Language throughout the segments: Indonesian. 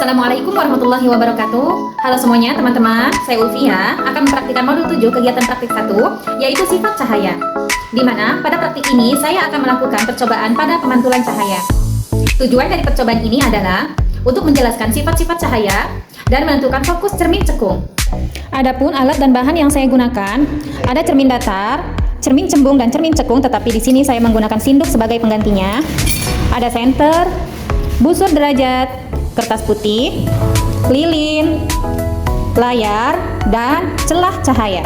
Assalamualaikum warahmatullahi wabarakatuh. Halo semuanya teman-teman, saya Ulfia akan mempraktikkan modul 7 kegiatan praktik 1, yaitu sifat cahaya. Di mana pada praktik ini saya akan melakukan percobaan pada pemantulan cahaya. Tujuan dari percobaan ini adalah untuk menjelaskan sifat-sifat cahaya dan menentukan fokus cermin cekung. Adapun alat dan bahan yang saya gunakan, ada cermin datar, cermin cembung dan cermin cekung, tetapi di sini saya menggunakan sinduk sebagai penggantinya. Ada senter, busur derajat, kertas putih, lilin, layar, dan celah cahaya.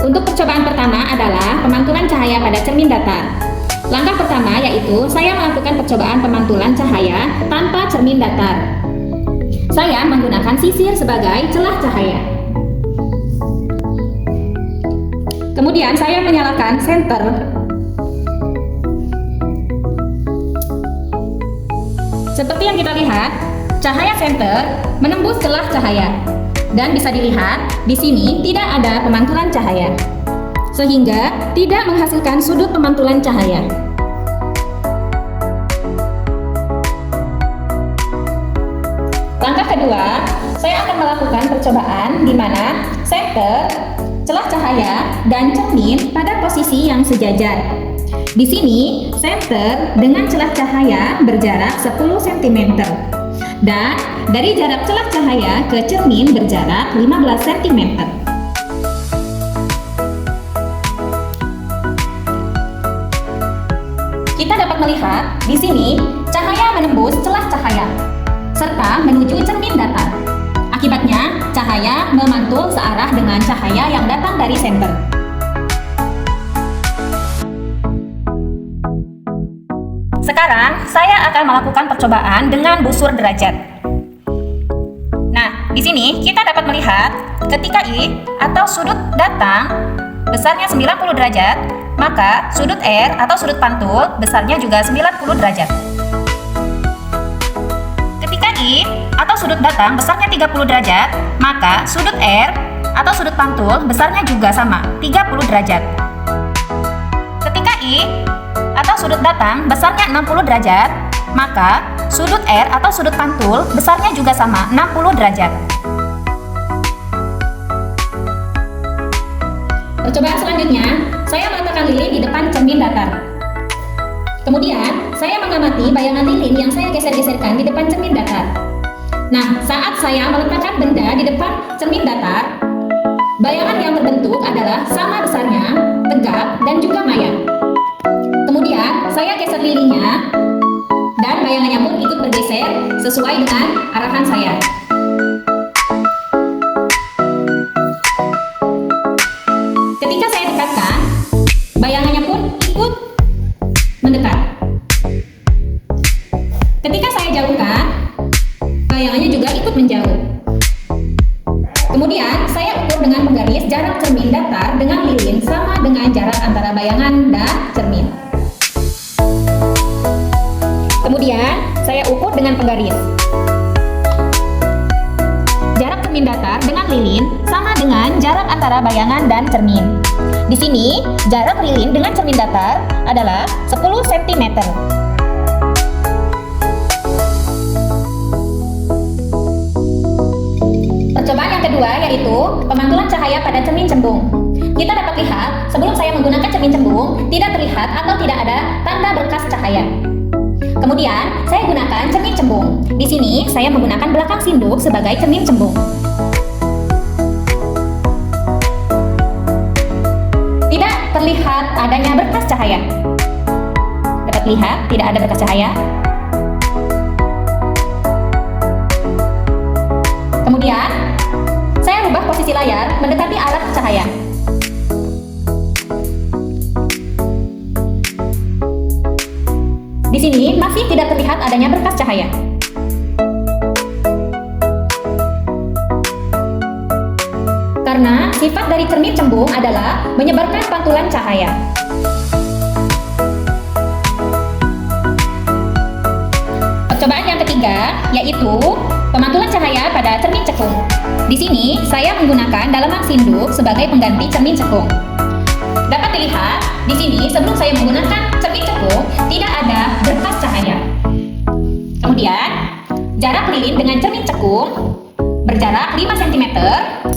Untuk percobaan pertama adalah pemantulan cahaya pada cermin datar. Langkah pertama yaitu saya melakukan percobaan pemantulan cahaya tanpa cermin datar. Saya menggunakan sisir sebagai celah cahaya. Kemudian saya menyalakan senter. Seperti yang kita lihat, cahaya senter menembus celah cahaya. Dan bisa dilihat, di sini tidak ada pemantulan cahaya. Sehingga tidak menghasilkan sudut pemantulan cahaya. Langkah kedua, saya akan melakukan percobaan di mana senter, celah cahaya, dan cermin pada posisi yang sejajar. Di sini, senter dengan celah cahaya berjarak 10 cm. Dan dari jarak celah cahaya ke cermin berjarak 15 cm. Kita dapat melihat di sini cahaya menembus celah cahaya serta menuju cermin datar. Akibatnya, cahaya memantul searah dengan cahaya yang datang dari senter. Sekarang, saya akan melakukan percobaan dengan busur derajat. Nah, di sini kita dapat melihat ketika I atau sudut datang besarnya 90 derajat, maka sudut R atau sudut pantul besarnya juga 90 derajat. Ketika I atau sudut datang besarnya 30 derajat, maka sudut R atau sudut pantul besarnya juga sama, 30 derajat. Ketika I atau sudut datang besarnya 60 derajat, maka sudut R atau sudut pantul besarnya juga sama, 60 derajat. Percobaan selanjutnya, saya meletakkan lilin di depan cermin datar. Kemudian, saya mengamati bayangan lilin yang saya geser-geserkan di depan cermin datar. Nah, saat saya meletakkan benda di depan cermin datar, bayangan yang terbentuk adalah sama besarnya, tegap, dan juga maya. Kemudian, saya geser lilinnya, dan bayangannya pun ikut bergeser sesuai dengan arahan saya. Ketika saya dekatkan, bayangannya pun ikut mendekat. Ketika saya jauhkan, bayangannya juga ikut menjauh. Kemudian, saya ukur dengan penggaris jarak cermin datar dengan lilin sama dengan jarak antara bayangan dan cermin. Kemudian, saya ukur dengan penggaris. Jarak cermin datar dengan lilin sama dengan jarak antara bayangan dan cermin. Di sini, jarak lilin dengan cermin datar adalah 10 cm. Percobaan yang kedua yaitu pemantulan cahaya pada cermin cembung. Kita dapat lihat, sebelum saya menggunakan cermin cembung, tidak terlihat atau tidak ada tanda berkas cahaya. Kemudian, saya gunakan cermin cembung. Di sini, saya menggunakan belakang sinduk sebagai cermin cembung. Tidak terlihat adanya berkas cahaya. Dapat lihat, tidak ada berkas cahaya. Kemudian, saya rubah posisi layar mendekati arah cahaya. Di sini masih tidak terlihat adanya berkas cahaya. Karena sifat dari cermin cembung adalah menyebarkan pantulan cahaya. Percobaan yang ketiga yaitu pemantulan cahaya pada cermin cekung. Di sini saya menggunakan dalaman sinduk sebagai pengganti cermin cekung. Dapat dilihat di sini sebelum saya menggunakan cermin cekung tidak ada berkas cahaya. Kemudian jarak lilin dengan cermin cekung berjarak 5 cm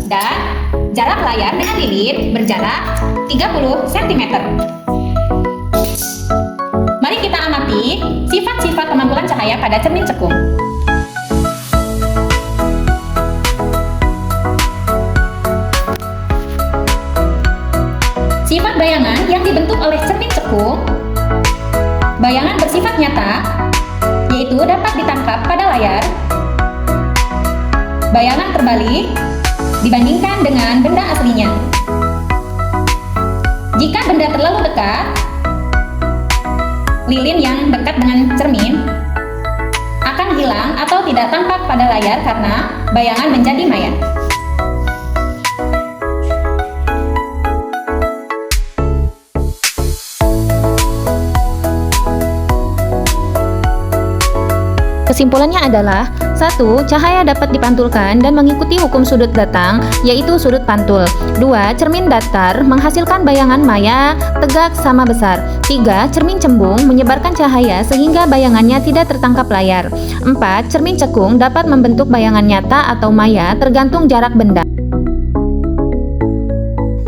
dan jarak layar dengan lilin berjarak 30 cm. Mari kita amati sifat-sifat pemantulan cahaya pada cermin cekung. Sifat bayangan yang dibentuk oleh cermin cekung. Bayangan bersifat nyata, yaitu dapat ditangkap pada layar. Bayangan terbalik dibandingkan dengan benda aslinya. Jika benda terlalu dekat, lilin yang dekat dengan cermin akan hilang atau tidak tampak pada layar karena bayangan menjadi maya. Kesimpulannya adalah 1. Cahaya dapat dipantulkan dan mengikuti hukum sudut datang, yaitu sudut pantul. 2. Cermin datar menghasilkan bayangan maya tegak sama besar. 3. Cermin cembung menyebarkan cahaya sehingga bayangannya tidak tertangkap layar. 4. Cermin cekung dapat membentuk bayangan nyata atau maya tergantung jarak benda.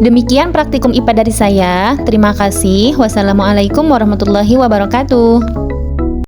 Demikian praktikum IPA dari saya. Terima kasih. Wassalamualaikum warahmatullahi wabarakatuh.